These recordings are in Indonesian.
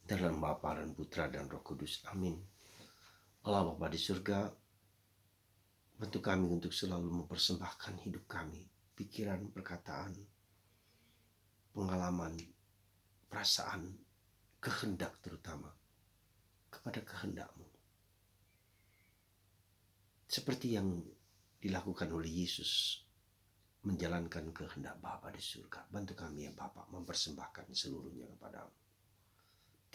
Dalam Bapa dan Putra dan Roh Kudus. Amin. Allah Bapa di surga, bantu kami untuk selalu mempersembahkan hidup kami, pikiran, perkataan, pengalaman, perasaan, kehendak terutama kepada kehendak-Mu. Seperti yang dilakukan oleh Yesus menjalankan kehendak Bapa di surga. Bantu kami ya Bapa mempersembahkan seluruhnya kepada-Mu.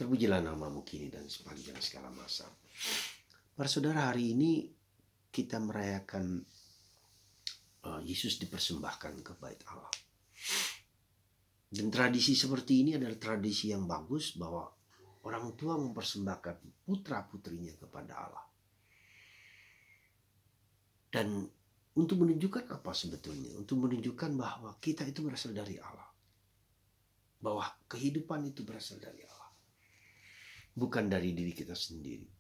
Terpujilah nama-Mu kini dan sepanjang segala masa. Para saudara, hari ini kita merayakan Yesus dipersembahkan ke bait Allah. Dan tradisi seperti ini adalah tradisi yang bagus bahwa orang tua mempersembahkan putra-putrinya kepada Allah. Dan untuk menunjukkan apa sebetulnya? Untuk menunjukkan bahwa kita itu berasal dari Allah. Bahwa kehidupan itu berasal dari Allah. Bukan dari diri kita sendiri.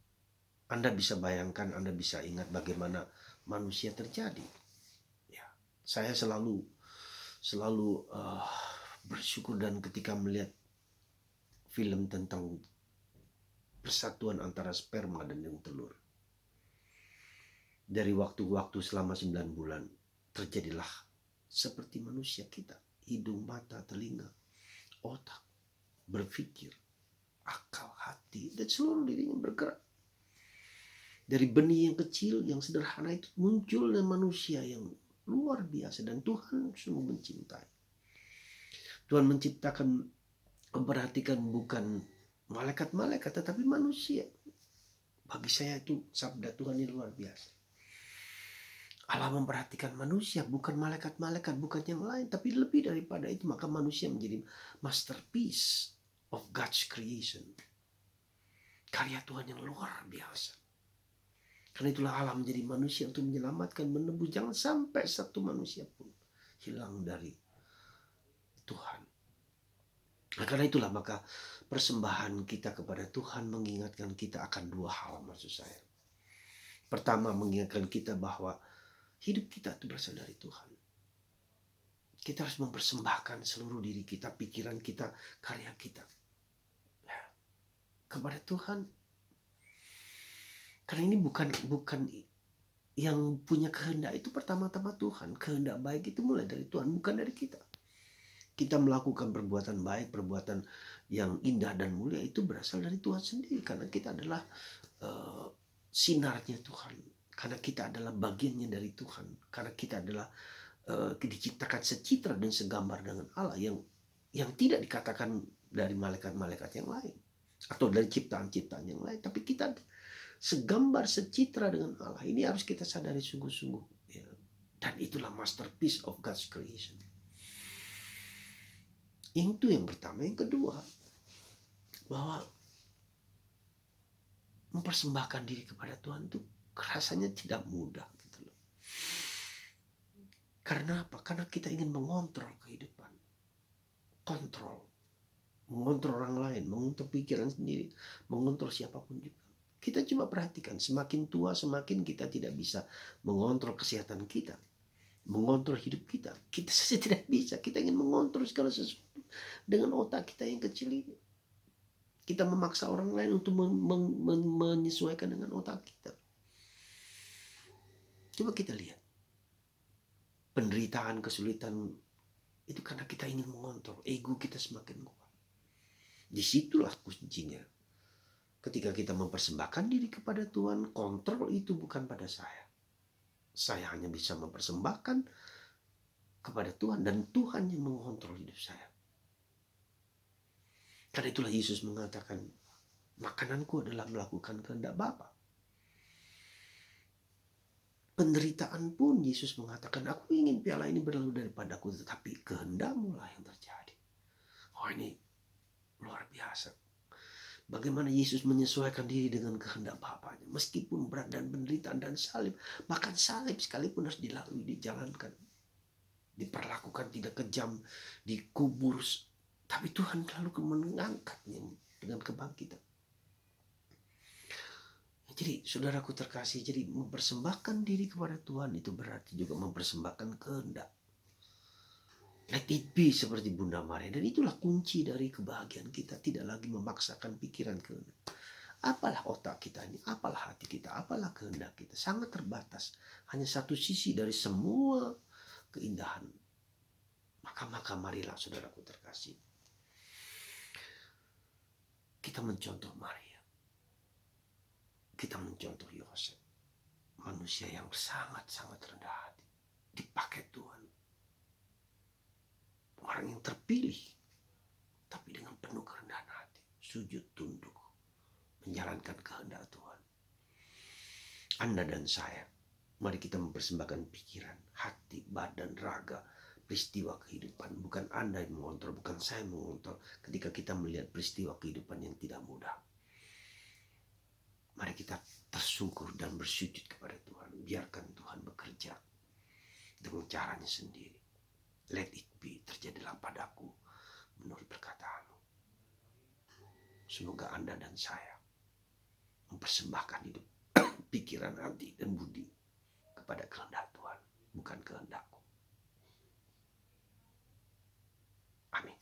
Anda bisa bayangkan, Anda bisa ingat bagaimana manusia terjadi. Ya, saya selalu bersyukur dan ketika melihat film tentang persatuan antara sperma dan yang telur. Dari waktu-waktu selama 9 bulan terjadilah seperti manusia kita. Hidung, mata, telinga, otak, berpikir, akal, hati, dan seluruh dirinya bergerak. Dari benih yang kecil, yang sederhana itu munculnya manusia yang luar biasa. Dan Tuhan sungguh mencintai. Tuhan menciptakan, memperhatikan bukan malaikat-malaikat tetapi manusia. Bagi saya itu sabda Tuhan yang luar biasa. Allah memperhatikan manusia, bukan malaikat-malaikat, bukan yang lain, tapi lebih daripada itu. Maka manusia menjadi masterpiece of God's creation. Karya Tuhan yang luar biasa. Karena itulah Allah menjadi manusia untuk menyelamatkan, menebus. Jangan sampai satu manusia pun hilang dari Tuhan. Nah, karena itulah maka persembahan kita kepada Tuhan mengingatkan kita akan dua hal, maksud saya. Pertama, mengingatkan kita bahwa hidup kita itu berasal dari Tuhan. Kita harus mempersembahkan seluruh diri kita, pikiran kita, karya kita kepada Tuhan. Karena ini bukan yang punya kehendak itu pertama-tama Tuhan. Kehendak baik itu mulai dari Tuhan, bukan dari kita. Kita melakukan perbuatan baik, perbuatan yang indah dan mulia itu berasal dari Tuhan sendiri. Karena kita adalah sinarnya Tuhan. Karena kita adalah bagiannya dari Tuhan. Karena kita adalah diciptakan secitra dan segambar dengan Allah yang tidak dikatakan dari malaikat-malaikat yang lain atau dari ciptaan-ciptaan yang lain, tapi kita segambar secitra dengan Allah. Ini harus kita sadari sungguh-sungguh ya. Dan itulah masterpiece of God's creation. Itu yang pertama. Yang kedua, bahwa mempersembahkan diri kepada Tuhan itu rasanya tidak mudah gitu loh. Karena apa? Karena kita ingin mengontrol kehidupan. Mengontrol orang lain, mengontrol pikiran sendiri, mengontrol siapapun juga. Kita coba perhatikan, semakin tua semakin kita tidak bisa mengontrol kesehatan kita, mengontrol hidup kita. Kita saja tidak bisa, kita ingin mengontrol segala sesuatu dengan otak kita yang kecil ini. Kita memaksa orang lain untuk menyesuaikan dengan otak kita. Coba kita lihat. Penderitaan, kesulitan itu karena kita ingin mengontrol. Ego kita semakin kuat. Disitulah kuncinya. Ketika kita mempersembahkan diri kepada Tuhan, kontrol itu bukan pada saya. Saya hanya bisa mempersembahkan kepada Tuhan dan Tuhan yang mengontrol hidup saya. Karena itulah Yesus mengatakan, makananku adalah melakukan kehendak Bapa. Penderitaan pun Yesus mengatakan, aku ingin piala ini berlalu daripadaku, tetapi kehendak-Mu lah yang terjadi. Oh, ini luar biasa. Bagaimana Yesus menyesuaikan diri dengan kehendak Bapanya. Meskipun berat dan penderitaan dan salib. Bahkan salib sekalipun harus dilalui, dijalankan. Diperlakukan tidak kejam, dikubur. Tapi Tuhan lalu mengangkatnya dengan kebangkitan. Jadi saudaraku terkasih, jadi mempersembahkan diri kepada Tuhan itu berarti juga mempersembahkan kehendak. Let it be seperti Bunda Maria. Dan itulah kunci dari kebahagiaan kita. Tidak lagi memaksakan pikiran kehendak. Apalah otak kita ini, apalah hati kita, apalah kehendak kita. Sangat terbatas. Hanya satu sisi dari semua keindahan. Maka marilah saudaraku terkasih. Kita mencontoh Maria. Kita mencontoh Yosef. Manusia yang sangat-sangat rendah hati. Dipakai Tuhan. Orang yang terpilih, tapi dengan penuh kerendahan hati, sujud tunduk, menjalankan kehendak Tuhan. Anda dan saya, mari kita mempersembahkan pikiran, hati, badan, raga, peristiwa kehidupan. Bukan Anda yang mengontrol, bukan saya yang mengontrol. Ketika kita melihat peristiwa kehidupan yang tidak mudah, mari kita tersungkur dan bersujud kepada Tuhan. Biarkan Tuhan bekerja dengan caranya sendiri. Let it be, terjadilah padaku menurut perkataanmu. Semoga Anda dan saya mempersembahkan hidup, pikiran, hati, dan budi kepada kehendak Tuhan, bukan kehendakku. Amin.